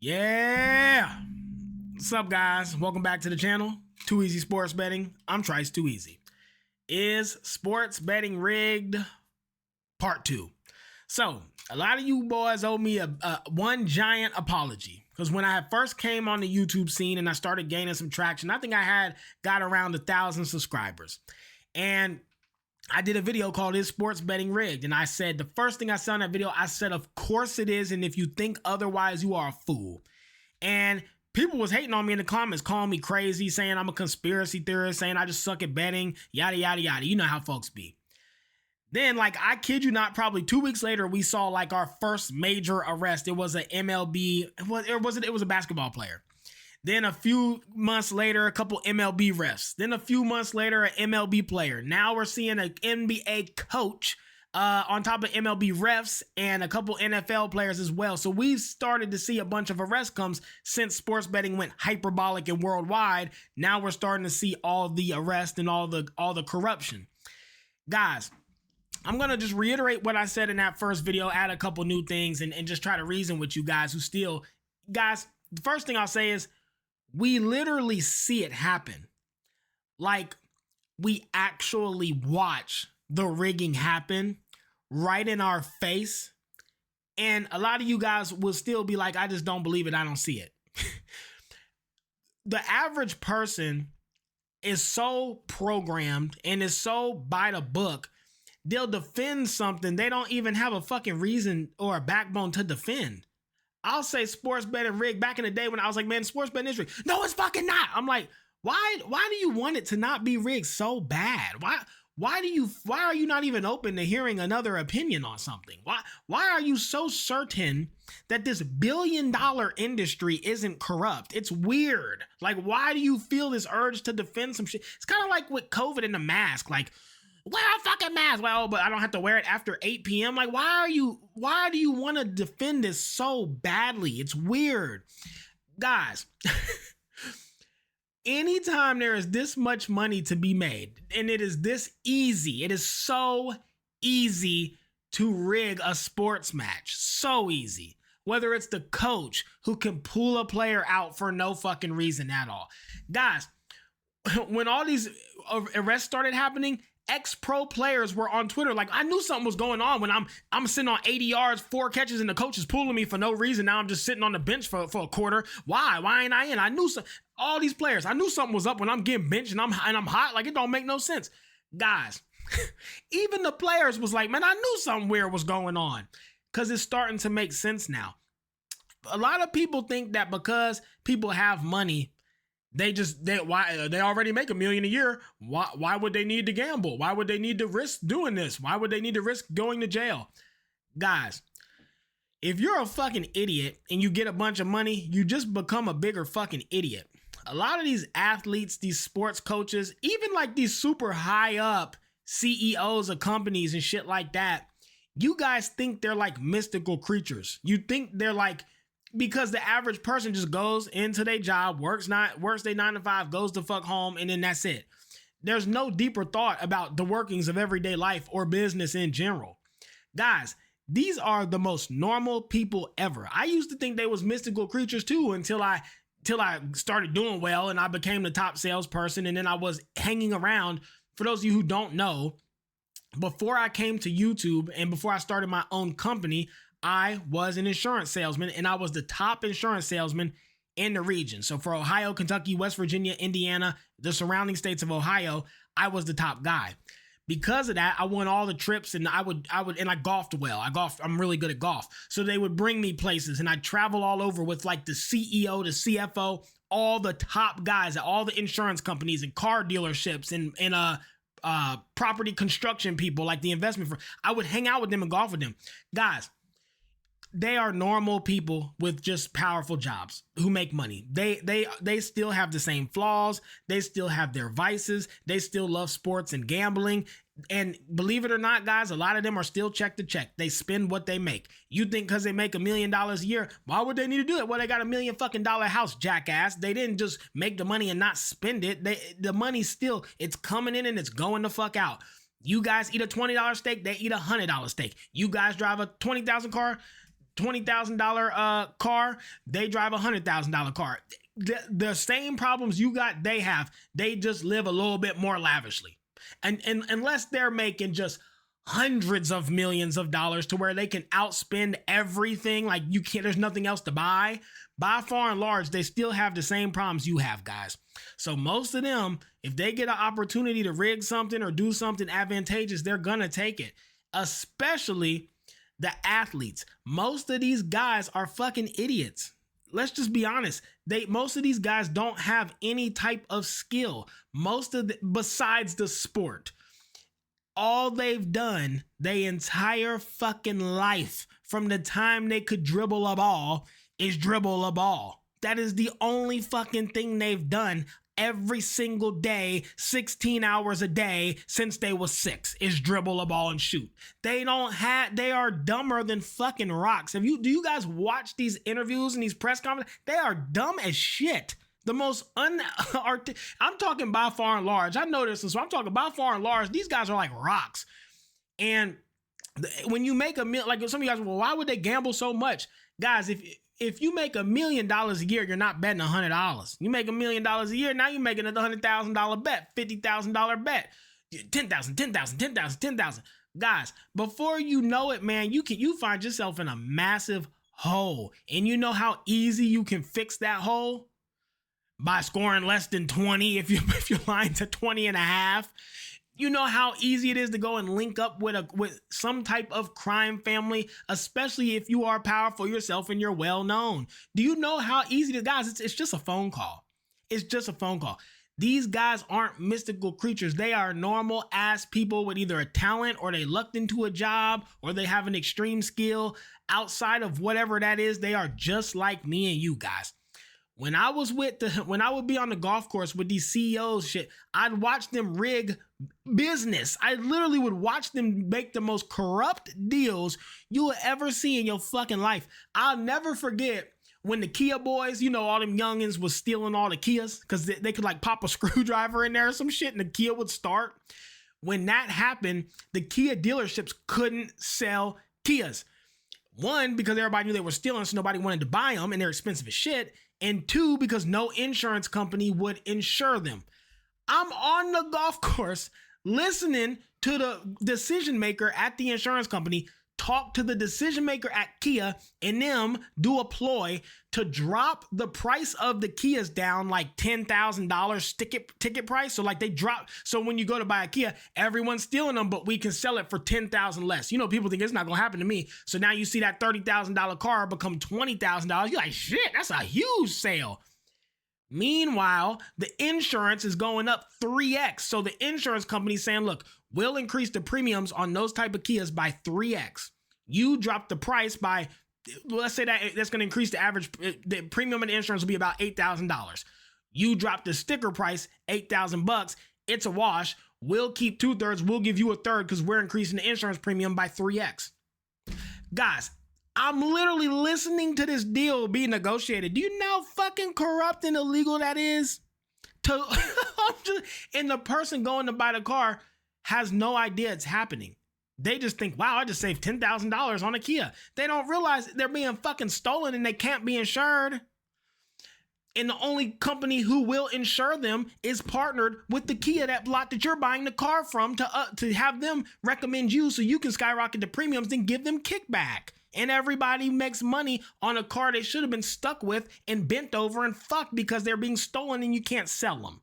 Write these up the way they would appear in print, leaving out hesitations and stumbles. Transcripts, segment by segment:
Yeah. What's up, guys? Welcome back to the channel. Too Easy Sports Betting. I'm Trice Too Easy. Is sports betting rigged? Part 2. So, a lot of you boys owe me a one giant apology. Because when I first came on the YouTube scene and I started gaining some traction, I think I got around 1,000 subscribers. And I did a video called Is Sports Betting Rigged? And I said, the first thing I said on that video, I said, of course it is. And if you think otherwise, you are a fool. And people was hating on me in the comments, calling me crazy, saying I'm a conspiracy theorist, saying I just suck at betting, yada, yada, yada. You know how folks be. Then, I kid you not, probably 2 weeks later, we saw our first major arrest. It was an MLB, it was a basketball player. Then a few months later, a couple MLB refs. Then a few months later, an MLB player. Now we're seeing an NBA coach on top of MLB refs and a couple NFL players as well. So we've started to see a bunch of arrests come since sports betting went hyperbolic and worldwide. Now we're starting to see all the arrests and all the corruption. Guys, I'm going to just reiterate what I said in that first video, add a couple new things, and just try to reason with you guys who still... Guys, the first thing I'll say is, we literally see it happen. We actually watch the rigging happen right in our face. And a lot of you guys will still be like, I just don't believe it. I don't see it. The average person is so programmed and is so by the book, they'll defend something they don't even have a fucking reason or a backbone to defend. I'll say sports betting rigged back in the day when I was like, man, sports betting is rigged. No, it's fucking not. I'm like, why do you want it to not be rigged so bad? Why are you not even open to hearing another opinion on something? Why are you so certain that this billion-dollar industry isn't corrupt? It's weird. Why do you feel this urge to defend some shit? It's kind of like with COVID and the mask. Wear a fucking mask. Well, but I don't have to wear it after 8 p.m. Why do you want to defend this so badly? It's weird. Guys, anytime there is this much money to be made, and it is this easy, it is so easy to rig a sports match. So easy. Whether it's the coach who can pull a player out for no fucking reason at all. Guys, when all these arrests started happening, ex-pro players were on Twitter I knew something was going on when I'm sitting on 80 yards, 4 catches, and the coach is pulling me for no reason. Now I'm just sitting on the bench for a quarter. Why ain't I in? I knew all these players. I knew something was up when I'm getting benched and I'm hot. It don't make no sense. Guys, even the players was like, man, I knew something weird was going on, because it's starting to make sense now. A lot of people think that because people have money, they already make $1 million a year. Why would they need to gamble? Why would they need to risk doing this? Why would they need to risk going to jail? Guys, if you're a fucking idiot and you get a bunch of money, you just become a bigger fucking idiot. A lot of these athletes, these sports coaches, even these super high up CEOs of companies and shit like that, you guys think they're mystical creatures. You think they're because the average person just goes into their job, works their 9 to 5, goes to fuck home, and then that's it. There's no deeper thought about the workings of everyday life or business in general. Guys, these are the most normal people ever. I used to think they was mystical creatures too until I started doing well and I became the top salesperson, and then I was hanging around. For those of you who don't know, before I came to YouTube and before I started my own company, I was an insurance salesman, and I was the top insurance salesman in the region. So for Ohio, Kentucky, West Virginia, Indiana, the surrounding states of Ohio, I was the top guy. Because of that, I won all the trips, and I golfed well. I'm really good at golf. So they would bring me places, and I'd travel all over with the CEO, the CFO, all the top guys at all the insurance companies and car dealerships and property construction people, the investment firm. I would hang out with them and golf with them. Guys, they are normal people with just powerful jobs who make money. They still have the same flaws. They still have their vices. They still love sports and gambling. And believe it or not, guys, a lot of them are still check to check. They spend what they make. You think because they make $1 million a year, why would they need to do it? Well, they got $1 million fucking house, jackass. They didn't just make the money and not spend it. The money still, it's coming in and it's going the fuck out. You guys eat a $20 steak, they eat a $100 steak. You guys drive a $20,000 car, $20,000 car, they drive a $100,000 car. The same problems you got, they have. They just live a little bit more lavishly. And unless they're making just hundreds of millions of dollars to where they can outspend everything, like you can't, there's nothing else to buy. By far and large, they still have the same problems you have, guys. So most of them, if they get an opportunity to rig something or do something advantageous, they're gonna take it. Especially the athletes. Most of these guys are fucking idiots. Let's just be honest. Most of these guys don't have any type of skill. Besides the sport. All they've done their entire fucking life from the time they could dribble a ball is dribble a ball. That is the only fucking thing they've done every single day, 16 hours a day since they was 6 is dribble a ball and shoot. They are dumber than fucking rocks. Do you guys watch these interviews and these press conferences? They are dumb as shit. The most I'm talking by far and large. I know this, and so I'm talking by far and large. These guys are like rocks. And when you make like some of you guys, well, why would they gamble so much? Guys, if you make $1 million a year, you're not betting $100. You make $1 million a year, now you're making a $100,000 bet, $50,000 bet, 10,000, 10,000, 10,000, 10,000. Guys, before you know it, man, you find yourself in a massive hole. And you know how easy you can fix that hole? By scoring less than 20 if you're lying to 20 and a half. You know how easy it is to go and link up with some type of crime family, especially if you are powerful yourself and you're well known. Do you know how easy it is? Guys, it's just a phone call. It's just a phone call. These guys aren't mystical creatures. They are normal ass people with either a talent or they lucked into a job or they have an extreme skill. Outside of whatever that is, they are just like me and you guys. When I would be on the golf course with these CEOs shit, I'd watch them rig business. I literally would watch them make the most corrupt deals you will ever see in your fucking life. I'll never forget when the Kia boys, all them youngins was stealing all the Kias because they could like pop a screwdriver in there or some shit and the Kia would start. When that happened, the Kia dealerships couldn't sell Kias. One, because everybody knew they were stealing, so nobody wanted to buy them and they're expensive as shit. And 2, because no insurance company would insure them. I'm on the golf course listening to the decision maker at the insurance company talk to the decision maker at Kia and them do a ploy to drop the price of the Kias down like $10,000 ticket price. So like they drop. So when you go to buy a Kia, everyone's stealing them, but we can sell it for $10,000 less. People think it's not going to happen to me. So now you see that $30,000 car become $20,000. You're like, shit, that's a huge sale. Meanwhile, the insurance is going up 3x. So the insurance company is saying, look, we'll increase the premiums on those type of Kias by 3x. You drop the price by, let's say that's going to increase the average, the premium and the insurance will be about $8,000. You drop the sticker price, $8,000. It's a wash. We'll keep 2/3. We'll give you 1/3 because we're increasing the insurance premium by 3x. Guys, I'm literally listening to this deal be negotiated. Do you know how fucking corrupt and illegal that is? And the person going to buy the car has no idea it's happening. They just think, wow, I just saved $10,000 on a Kia. They don't realize they're being fucking stolen and they can't be insured. And the only company who will insure them is partnered with the Kia, that lot that you're buying the car from, to have them recommend you so you can skyrocket the premiums and give them kickback. And everybody makes money on a car they should have been stuck with and bent over and fucked because they're being stolen and you can't sell them.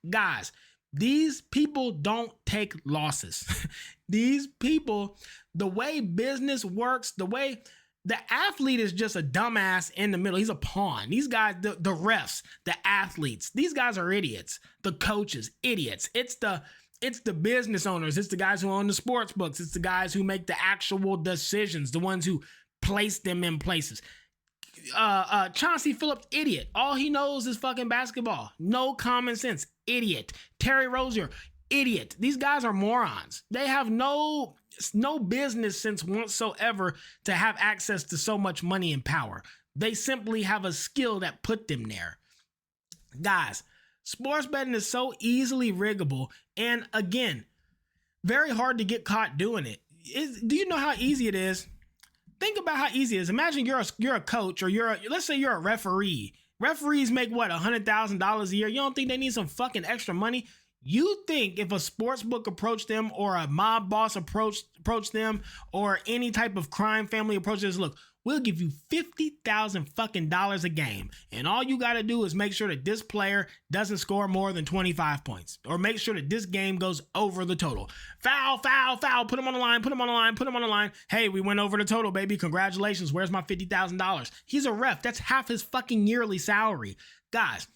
Guys, these people don't take losses. These people, the way business works, the way the athlete is just a dumbass in the middle. He's a pawn. These guys, the refs, the athletes, these guys are idiots. The coaches, idiots. It's the business owners. It's the guys who own the sports books. It's the guys who make the actual decisions, the ones who place them in places. Chauncey Phillips, idiot. All he knows is fucking basketball. No common sense. Idiot. Terry Rozier, idiot. These guys are morons. They have no business sense whatsoever to have access to so much money and power. They simply have a skill that put them there. Guys, sports betting is so easily riggable, and again, very hard to get caught doing it. Do you know how easy it is? Think about how easy it is. Imagine you're a coach, or let's say you're a referee. Referees make what, $100,000 a year? You don't think they need some fucking extra money? You think if a sports book approached them, or a mob boss approached them, or any type of crime family approached this, look, we'll give you $50,000 fucking dollars a game, and all you got to do is make sure that this player doesn't score more than 25 points, or make sure that this game goes over the total. Foul, foul, foul. Put him on the line. Put him on the line. Put him on the line. Hey, we went over the total, baby. Congratulations. Where's my $50,000? He's a ref. That's half his fucking yearly salary, guys.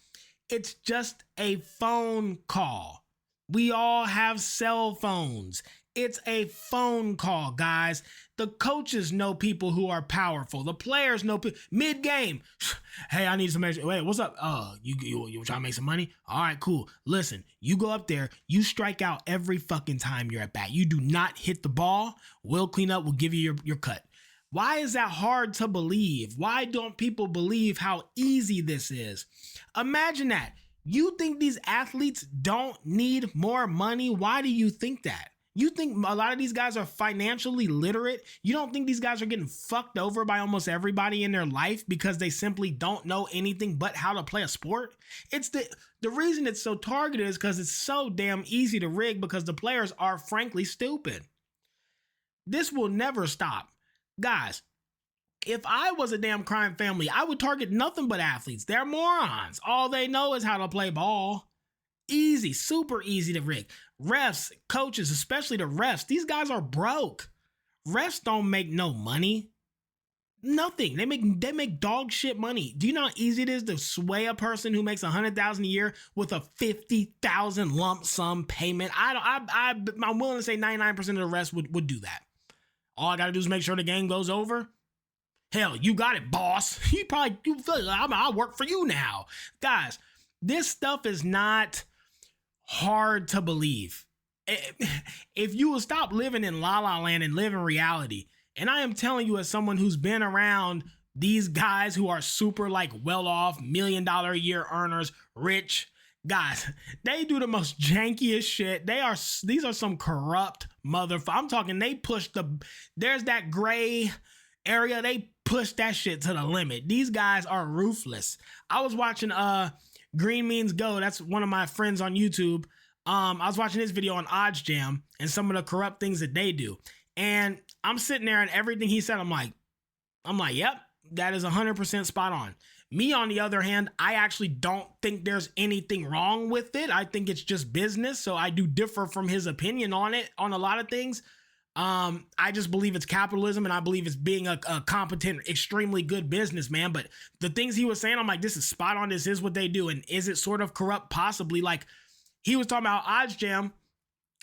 It's just a phone call. We all have cell phones. It's a phone call, guys. The coaches know people who are powerful. The players know people. Mid-game, hey, I need some extra. Wait, what's up? You trying to make some money? All right, cool. Listen, you go up there. You strike out every fucking time you're at bat. You do not hit the ball. We'll clean up. We'll give you your cut. Why is that hard to believe? Why don't people believe how easy this is? Imagine that. You think these athletes don't need more money? Why do you think that? You think a lot of these guys are financially literate? You don't think these guys are getting fucked over by almost everybody in their life because they simply don't know anything but how to play a sport? It's the reason it's so targeted is because it's so damn easy to rig, because the players are frankly stupid. This will never stop. Guys, if I was a damn crime family, I would target nothing but athletes. They're morons. All they know is how to play ball. Easy, super easy to rig. Refs, coaches, especially the refs, these guys are broke. Refs don't make no money. Nothing. They make dog shit money. Do you know how easy it is to sway a person who makes $100,000 a year with a $50,000 lump sum payment? I'm willing to say 99% of the refs would do that. All I gotta do is make sure the game goes over. Hell, you got it, boss. You feel like I'll work for you now. Guys, this stuff is not hard to believe. If you will stop living in La La Land and live in reality, and I am telling you as someone who's been around these guys who are super like well-off, $1 million a year earners, rich guys, they do the most jankiest shit. These are some corrupt motherfuckers. I'm talking, there's that gray area. They push that shit to the limit. These guys are ruthless. I was watching Green Means Go. That's one of my friends on YouTube. I was watching his video on Odds Jam and some of the corrupt things that they do. And I'm sitting there and everything he said, I'm like, yep, that is 100% spot on. Me, on the other hand, I actually don't think there's anything wrong with it. I think it's just business. So I do differ from his opinion on it, on a lot of things. I just believe it's capitalism, and I believe it's being a competent, extremely good businessman. But the things he was saying, I'm like, this is spot on. This is what they do. And is it sort of corrupt? Possibly. Like, he was talking about Odds Jam.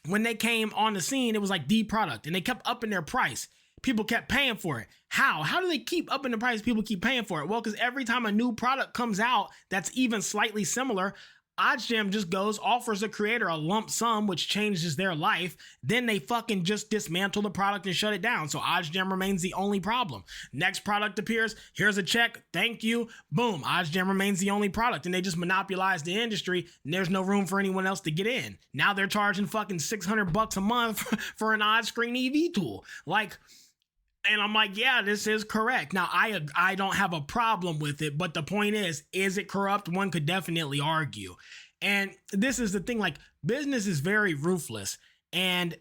When they came on the scene, it was like the product, and they kept upping their price. People kept paying for it. How do they keep upping the price? People keep paying for it. Well, because every time a new product comes out that's even slightly similar, OddsJam just offers the creator a lump sum, which changes their life. Then they fucking just dismantle the product and shut it down. So OddsJam remains the only problem. Next product appears. Here's a check. Thank you. Boom. OddsJam remains the only product. And they just monopolize the industry. And there's no room for anyone else to get in. Now they're charging fucking $600 a month for an odd screen EV tool. And I'm like, yeah, this is correct. Now, I don't have a problem with it, but the point is it corrupt? One could definitely argue. And this is the thing, like, business is very ruthless, and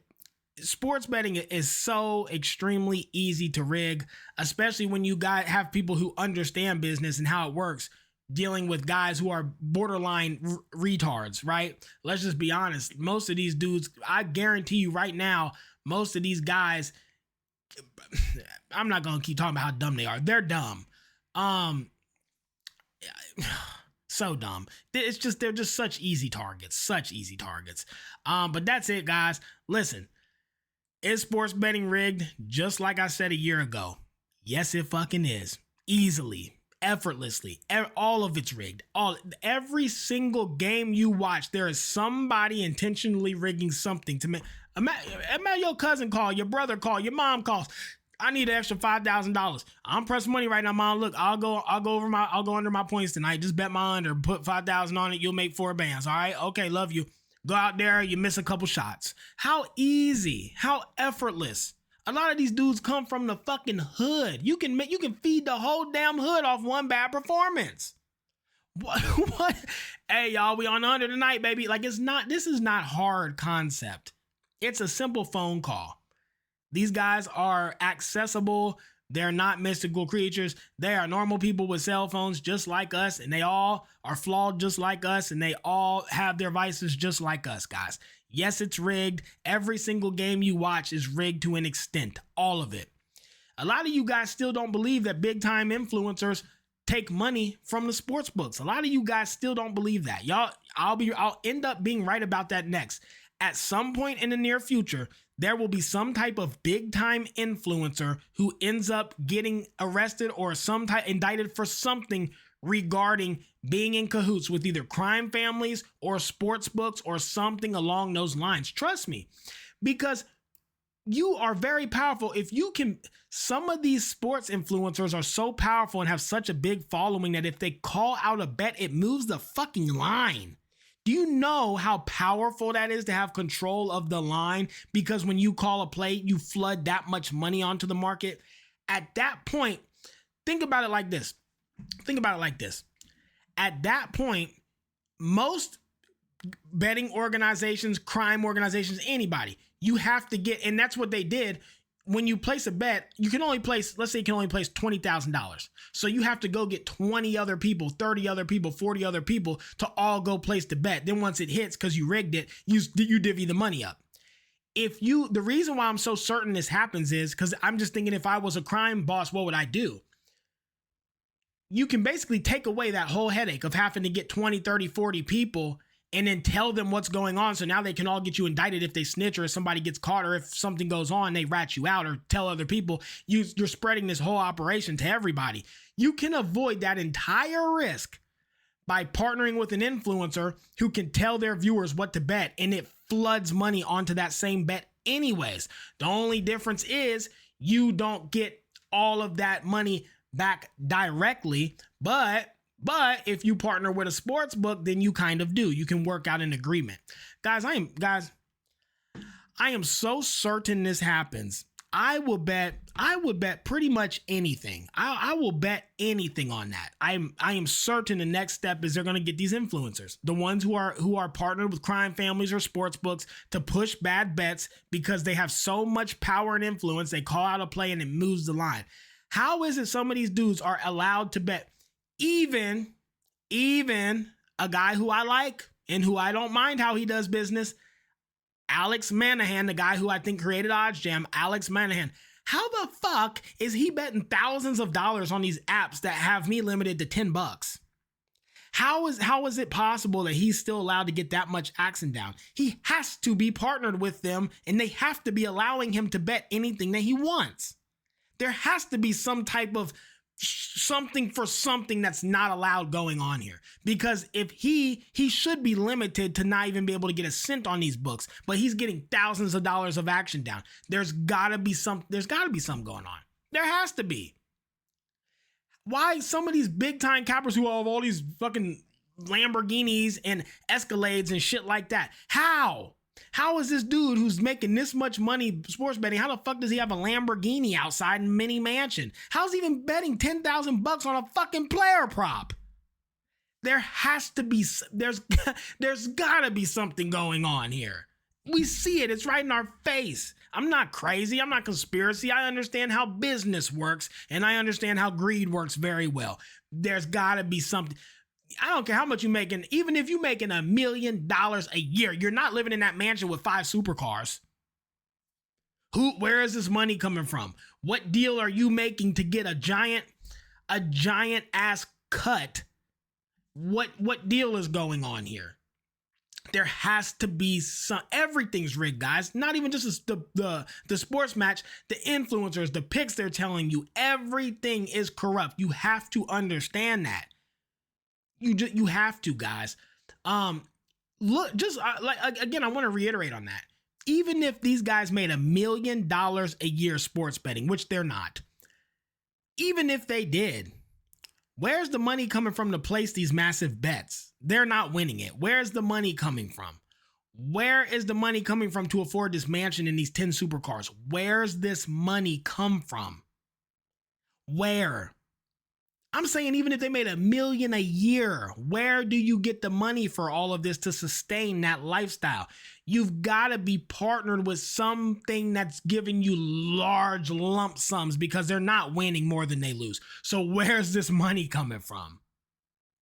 sports betting is so extremely easy to rig, especially when you have people who understand business and how it works, dealing with guys who are borderline retards, right? Let's just be honest. Most of these dudes, I guarantee you right now, most of these guys, I'm not going to keep talking about how dumb they are. They're dumb. So dumb. They're just such easy targets, but that's it, guys. Listen, is sports betting rigged? Just like I said a year ago. Yes, it fucking is. Easily, effortlessly. All of it's rigged. Every single game you watch, there is somebody intentionally rigging something to make. Imagine your cousin call, your brother call, your mom calls. I need an extra $5,000. I'm pressing money right now, mom. Look, I'll go under my points tonight. Just bet my under, put 5,000 on it. You'll make 4 bands. All right. Okay. Love you. Go out there. You miss a couple shots. How easy, how effortless. A lot of these dudes come from the fucking hood. You can feed the whole damn hood off one bad performance. What? Hey, y'all, we on under tonight, baby. Like, this is not hard concept. It's a simple phone call. These guys are accessible. They're not mystical creatures. They are normal people with cell phones just like us, and they all are flawed just like us, and they all have their vices just like us, guys. Yes, it's rigged. Every single game you watch is rigged to an extent. All of it. A lot of you guys still don't believe that big-time influencers take money from the sports books. A lot of you guys still don't believe that. Y'all, I'll end up being right about that next. At some point in the near future, there will be some type of big-time influencer who ends up getting arrested or indicted for something regarding being in cahoots with either crime families or sports books or something along those lines. Trust me, because you are very powerful. If you can, some of these sports influencers are so powerful and have such a big following that if they call out a bet, it moves the fucking line. Do you know how powerful that is to have control of the line? Because when you call a play, you flood that much money onto the market. At that point, think about it like this. At that point, most betting organizations, crime organizations, anybody, you have to get, and that's what they did. When you place a bet, you can only place, let's say you can only place $20,000. So you have to go get 20 other people, 30 other people, 40 other people to all go place the bet. Then once it hits, because you rigged it, you divvy the money up. The reason why I'm so certain this happens is because I'm just thinking, if I was a crime boss, what would I do? You can basically take away that whole headache of having to get 20, 30, 40 people and then tell them what's going on. So now they can all get you indicted if they snitch, or if somebody gets caught, or if something goes on, they rat you out or tell other people. You're spreading this whole operation to everybody. You can avoid that entire risk by partnering with an influencer who can tell their viewers what to bet, and it floods money onto that same bet anyways. The only difference is you don't get all of that money back directly, but if you partner with a sports book, then you kind of do. You can work out an agreement. Guys, I am so certain this happens. I would bet pretty much anything. I will bet anything on that. I am certain the next step is they're going to get these influencers, the ones who are partnered with crime families or sports books, to push bad bets because they have so much power and influence. They call out a play and it moves the line. How is it some of these dudes are allowed to bet? Even a guy who I like and who I don't mind how he does business, Alex Manahan, the guy who I think created OddsJam, Alex Manahan. How the fuck is he betting thousands of dollars on these apps that have me limited to $10? How is it possible that he's still allowed to get that much action down? He has to be partnered with them, and they have to be allowing him to bet anything that he wants. There has to be some type of something for something that's not allowed going on here, because if he should be limited to not even be able to get a cent on these books, but he's getting thousands of dollars of action down. There's gotta be something going on. There has to be. Why some of these big time cappers who have all these fucking Lamborghinis and Escalades and shit like that? How is this dude who's making this much money sports betting, how the fuck does he have a Lamborghini outside in mini mansion? How's he even betting $10,000 on a fucking player prop? There has to be, there's gotta be something going on here. We see it, it's right in our face. I'm not crazy, I'm not conspiracy. I understand how business works, and I understand how greed works very well. There's gotta be something. I don't care how much you're making. Even if you're making $1 million a year, you're not living in that mansion with 5 supercars. Where is this money coming from? What deal are you making to get a giant ass cut? What deal is going on here? There has to be some. Everything's rigged, guys. Not even just the sports match, the influencers, the picks they're telling you. Everything is corrupt. You have to understand that. You have to, guys. Look, just again, I want to reiterate on that. Even if these guys made $1 million a year sports betting, which they're not, even if they did, where's the money coming from to place these massive bets? They're not winning it. Where's the money coming from? Where is the money coming from to afford this mansion and these 10 supercars? Where's this money come from? Where? I'm saying even if they made $1 million a year, where do you get the money for all of this to sustain that lifestyle? You've got to be partnered with something that's giving you large lump sums because they're not winning more than they lose. So where's this money coming from?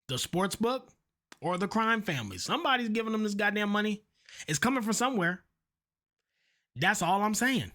The sports book or the crime family? Somebody's giving them this goddamn money. It's coming from somewhere. That's all I'm saying.